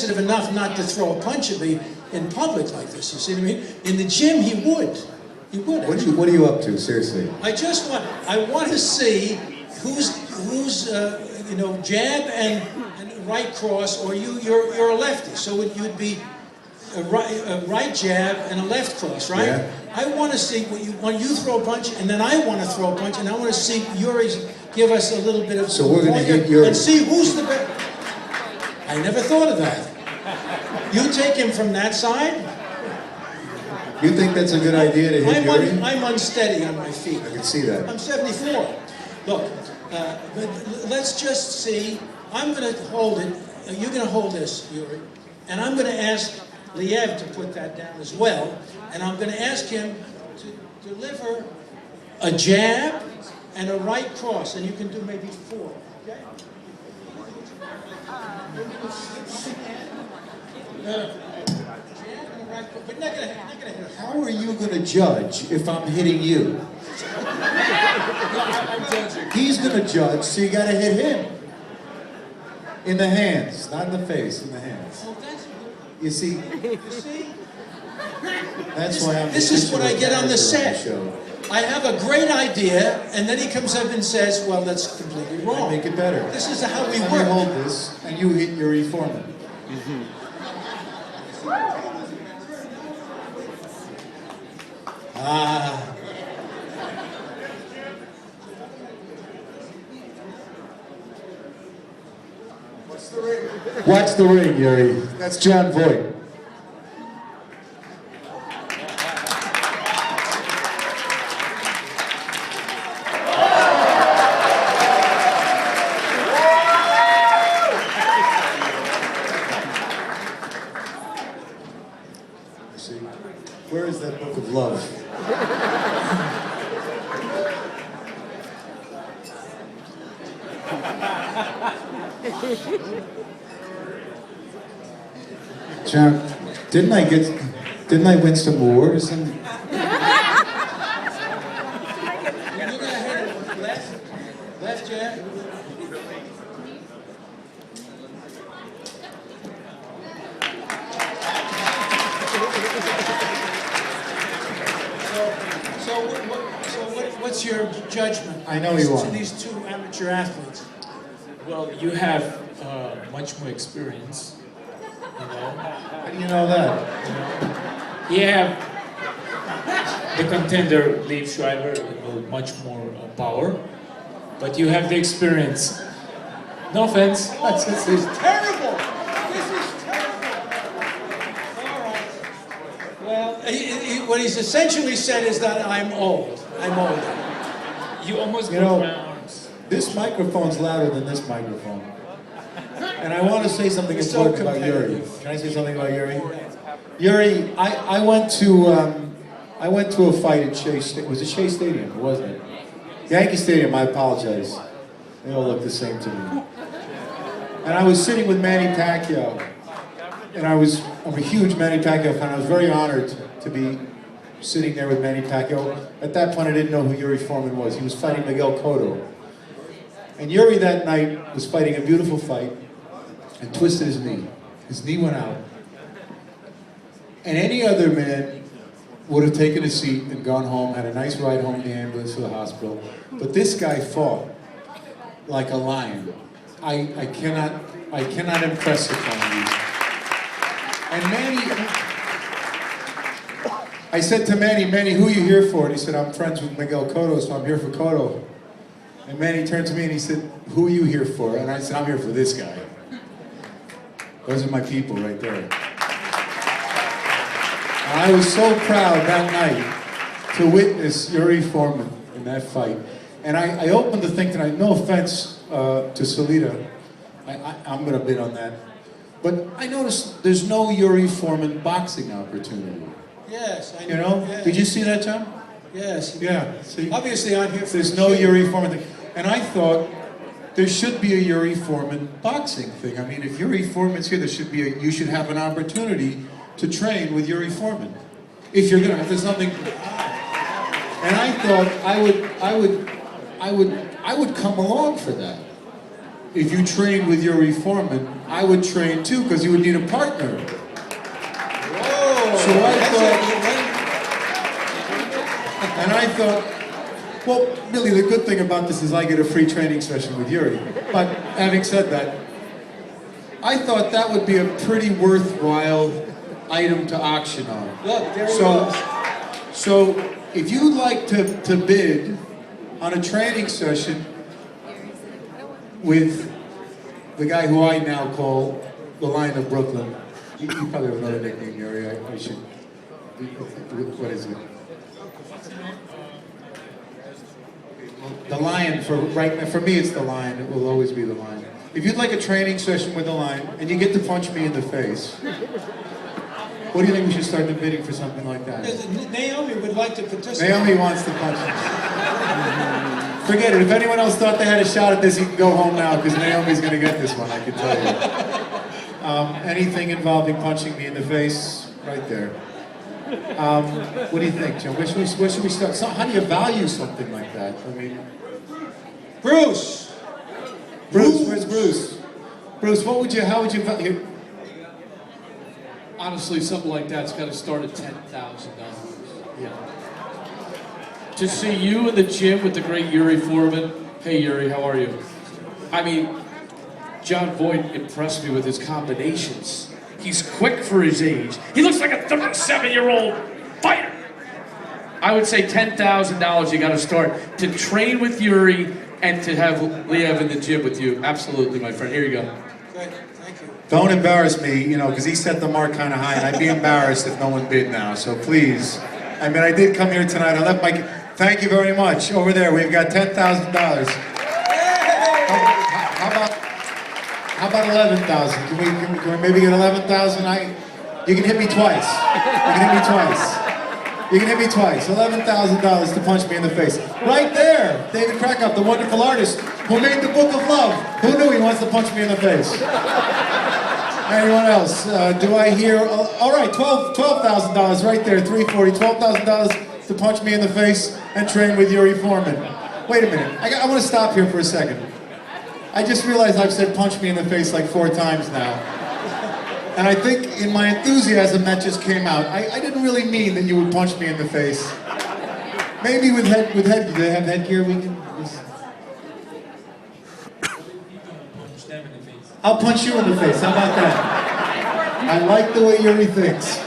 sensitive enough not to throw a punch at me in public like this. You see what I mean? In the gym, he would. He would. What are you up to, seriously? I want to see who's you know, jab and right cross, or you're a lefty, so you'd be a right jab and a left cross, right? Yeah. I want to see when you throw a punch, and then I want to throw a punch, and I want to see Yuri's give us a little bit of. So we're going to hit Yuri and see who's the best. I never thought of that. You take him from that side. You think that's a good idea to hit Yuri? I'm unsteady on my feet. I can see that. I'm 74. Look, but let's just see. I'm going to hold it. You're going to hold this, Yuri. And I'm going to ask Liev to put that down as well. And I'm going to ask him to deliver a jab and a right cross. And you can do maybe 4. Okay? But not gonna hit him. How are you going to judge if I'm hitting you? I'm judging. He's going to judge, so you got to hit him. In the hands, not in the face, in the hands. Oh, that's You see? You see? That's why I'm. This is what I get on the set. Show. I have a great idea, and then he comes up and says, "Well, that's completely wrong." Make it better. This is how we Let work. me hold this, and you hit Yuri Foreman. Ah. Watch the ring, Yuri. That's Jon Voight. See, where is that book of love? John, didn't I win some awards? And You're gonna hit it left jab. What's your judgment? I know you to won. these two amateur athletes? Well, you have much more experience, you know. How do you know that? You have the contender, Liev Schreiber, with much more power, but you have the experience. No offense. This is terrible! This is terrible! All right. Well, what he's essentially said is that I'm old. I'm old. You almost You broke know, my arms. this microphone's louder than this microphone. And I want to say something You're so important about Yuri. competitive. Can I say something about Yuri? Yuri, I went to a fight at Shea Stadium. Was it Shea Stadium? Wasn't it? Yankee Stadium. I apologize. They all look the same to me. And I was sitting with Manny Pacquiao, and I'm a huge Manny Pacquiao fan. I was very honored to be sitting there with Manny Pacquiao. At that point, I didn't know who Yuri Foreman was. He was fighting Miguel Cotto. And Yuri that night was fighting a beautiful fight and twisted his knee. His knee went out. And any other man would have taken a seat and gone home, had a nice ride home in the ambulance to the hospital. But this guy fought like a lion. I cannot impress upon you. And Manny, I said to Manny, who are you here for? And he said, I'm friends with Miguel Cotto, so I'm here for Cotto. And Manny turned to me and he said, who are you here for? And I said, I'm here for this guy. Those are my people right there. And I was so proud that night to witness Yuri Foreman in that fight. And I opened the thing tonight, no offense to Salita, I'm going to bid on that. But I noticed there's no Yuri Foreman boxing opportunity. Yes, I know. You know? Yes. Did you see that, John? Yes. Yeah. See? Obviously, I'm here for There's the no kid. Yuri Foreman thing. And I thought there should be a Yuri Foreman boxing thing. I mean, if Yuri Foreman's here, you should have an opportunity to train with Yuri Foreman. If you're gonna, if there's nothing. And I thought I would come along for that. if you train with Yuri Foreman, I would train too, because you would need a partner. Whoa! So I That's thought, well, really the good thing about this is I get a free training session with Yuri. But having said that, I thought that would be a pretty worthwhile item to auction on. Look, there he goes. So if you'd like to bid on a training session with the guy who I now call the Lion of Brooklyn. You probably have another nickname, Yuri. I should. What is it? The Lion. For me, it's the Lion. It will always be the Lion. If you'd like a training session with the Lion and you get to punch me in the face, what do you think we should start the bidding for something like that? Naomi would like to participate. Naomi wants to punch me. Forget it. If anyone else thought they had a shot at this, you can go home now, because Naomi's going to get this one, I can tell you. Anything involving punching me in the face, right there. What do you think, Joe? Where should we start? So, how do you value something like that? I mean, Bruce! Where's Bruce? Bruce, how would you value? Honestly, something like that's got to start at $10,000. Yeah. To see you in the gym with the great Yuri Foreman. Hey Yuri, how are you? I mean, Jon Voight impressed me with his combinations. He's quick for his age. He looks like a 37-year-old fighter. I would say $10,000 you got to start to train with Yuri and to have Liev in the gym with you. Absolutely, my friend. Here you go. Good, thank you. Don't embarrass me, because he set the mark kind of high, and I'd be embarrassed if no one bid now. So please, I mean, I did come here tonight. I left my. Thank you very much. Over there, we've got $10,000. How about 11,000? Can we maybe get 11,000? You can hit me twice. You can hit me twice. $11,000 to punch me in the face. Right there, David Krakow, the wonderful artist who made the Book of Love. Who knew he wants to punch me in the face? Anyone else? Do I hear? All right, $12,000 right there. 340. $12,000 to punch me in the face and train with Yuri Foreman. Wait a minute. I want to stop here for a second. I just realized I've said punch me in the face like 4 times now. And I think in my enthusiasm that just came out. I didn't really mean that you would punch me in the face. Maybe with headgear. Do they have headgear we can just... I'll punch you in the face. How about that? I like the way Yuri thinks.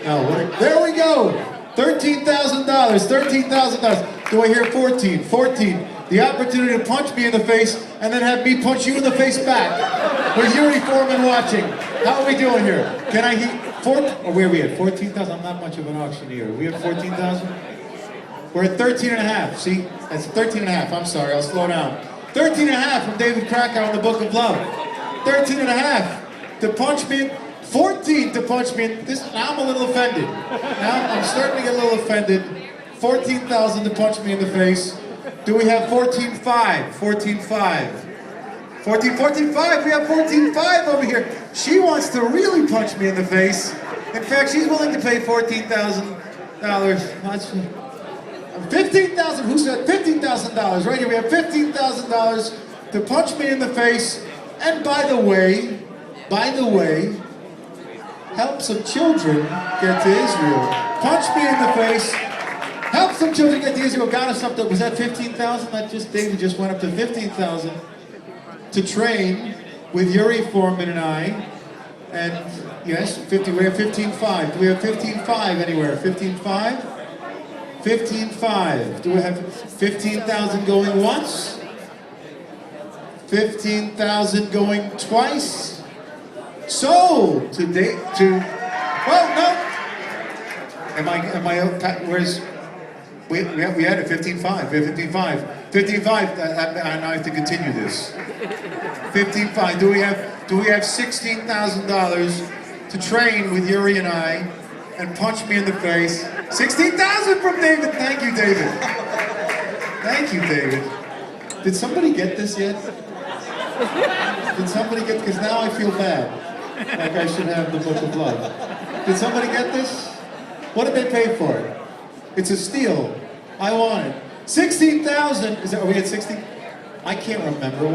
There we go. $13,000. $13,000. Do I hear 14? 14. The opportunity to punch me in the face and then have me punch you in the face back. With Yuri Foreman watching. How are we doing here? Can I hit 14? Or where are we at? 14,000? I'm not much of an auctioneer. Are we at 14,000? We're at 13.5. See? That's 13.5. I'm sorry. I'll slow down. 13.5 from David Krakow in the Book of Love. 13.5 to punch me. 14 to punch me. Now I'm a little offended. Now I'm starting to get a little offended. 14,000 to punch me in the face. Do we have 14.5? 14.5. 14.5. We have 14.5 over here. She wants to really punch me in the face. In fact, she's willing to pay $14,000. 15,000. Who said $15,000? Right here. We have $15,000 to punch me in the face. And by the way, help some children get to Israel. Punch me in the face. Help some children get to Israel. Got us up to, was that 15,000? David just went up to 15,000 to train with Yuri Foreman and I. And yes, we have 15.5. Do we have 15.5 anywhere? 15.5? 15.5. Do we have 15,000 going once? 15,000 going twice? So, well, no. Where's, we had it, 15.5, 15.5. 15.5, and I have to continue this. 15.5, do we have $16,000 to train with Yuri and I and punch me in the face? 16,000 from David, thank you, David. Thank you, David. Did somebody get this yet? Did somebody get, because now I feel bad. Like I should have the Book of Love. Did somebody get this? What did they pay for it? It's a steal. I want it. 16,000. Are we at 60? I can't remember.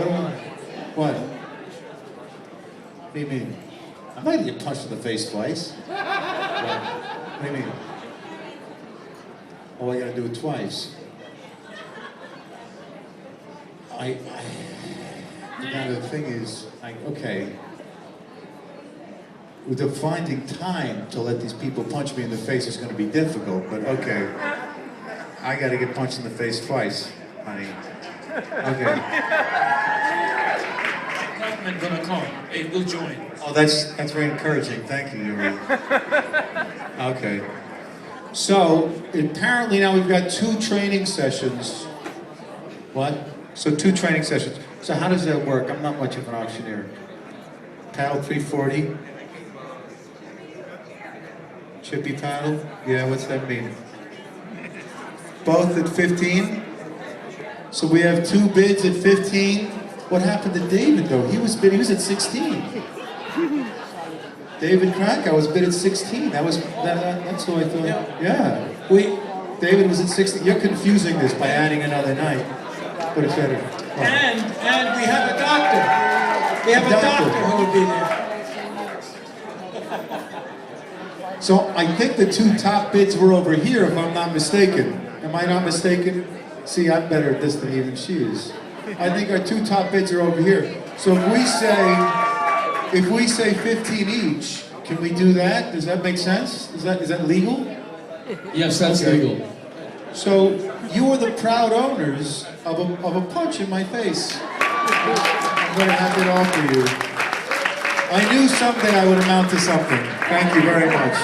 What? What do you mean? I'm not gonna get punched in the face twice. What do you mean? Oh, I gotta do it twice. The thing is, okay. The finding time to let these people punch me in the face is gonna be difficult, but okay. I gotta get punched in the face twice, honey. Okay. I'm gonna come. Hey, we'll join. Oh, that's very encouraging. Thank you, Yuri. Okay. So apparently now we've got 2 training sessions. What? So 2 training sessions. So how does that work? I'm not much of an auctioneer. Paddle 340. Chippy paddle. Yeah, what's that mean? Both at 15. So we have 2 bids at 15. What happened to David though? He was at 16. David Krakow was bid at 16. That's who I thought. Yeah. David was at 16. You're confusing this by adding another night. But it's better. And we have a doctor. We have a doctor who will be there. So I think the 2 top bids were over here, if I'm not mistaken. Am I not mistaken? See, I'm better at this than even she is. I think our 2 top bids are over here. So if we say 15 each, can we do that? Does that make sense? Is that legal? Yes, that's Okay. legal. So you are the proud owners of a punch in my face. I'm going to have it all for you. I knew someday I would amount to something. Thank you very much.